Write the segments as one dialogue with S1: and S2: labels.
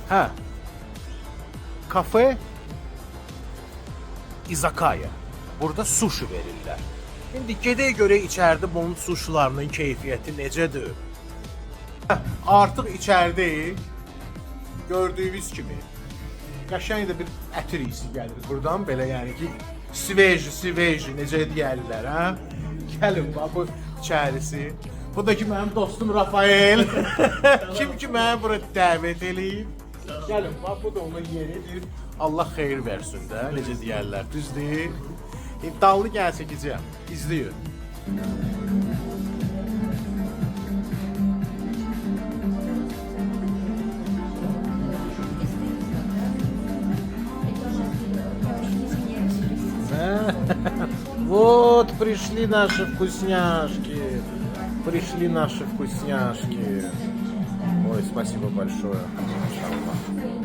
S1: Hə. Kafe izakaya. Burada sushi verirlər. İndi gedək görək içəridə bunun sushilarının keyfiyyəti necədir. Artıq içəridəyik. Gördüyünüz kimi qəşəng də bir ətir isi gəlir buradan belə, yəni ki, sveji necə deyirlər, hə? Gəlin bax bu içərisi. Bu da ki mənim dostum Rafael. Kim ki məni bura dəvət eləyib. Gəlin bax bu da onun yeridir. Allah xeyir versin də, necə deyirlər, düzdür? İddialı gəlsəkəcəm, izləyin. Вот пришли наши вкусняшки. Пришли наши вкусняшки. Ой, спасибо большое.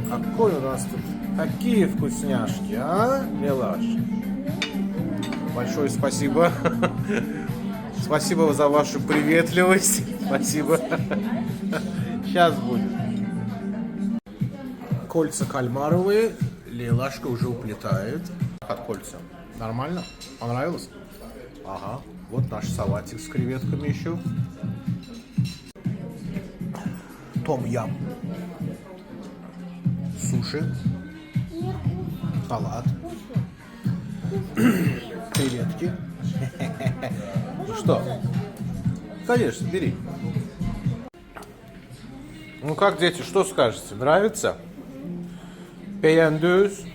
S1: Какой у нас тут такие вкусняшки, а, Милаш? Большое спасибо. Спасибо за вашу приветливость. Спасибо. Сейчас будет. Кольца кальмаровые. Лилашка уже уплетает. От кольца. Нормально? Понравилось? Ага. Вот наш салатик с креветками еще. Том-ям. Суши. Салат. Креветки. Ну что? Конечно, бери. Ну как, дети, что скажете? Нравится? Beğendiniz?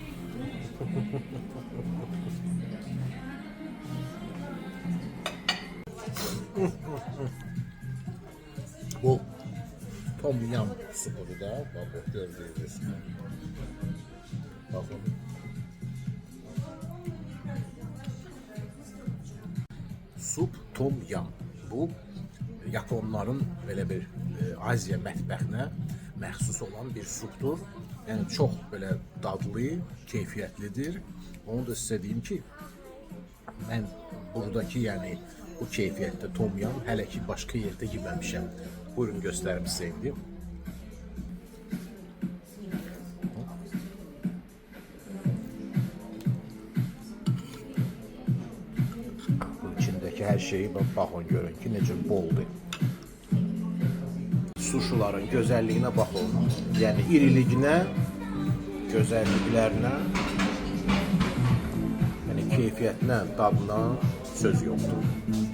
S1: Bu tom yam supu da bak gördüğünüz. Bakın. Sup tom yam. Bu Yaponların belə bir Aziya mətbəxinə məxsus olan bir supdur. Yəni çox belə dadlı, keyfiyyətlidir. Onu da sizə deyim ki, mən buradakı, yəni bu keyfiyyətdə tom yam hələ ki başqa yerdə yeməmişəm. Buyurun göstərim sizə indi. Bu içindəki hər şeyi baxın, görün ki, necə boldur. Suşuların gözəlliyinə baxın. Yəni iriliyinə, gözəlliklərinə, yəni keyfiyyətinə, dadına söz yoxdur.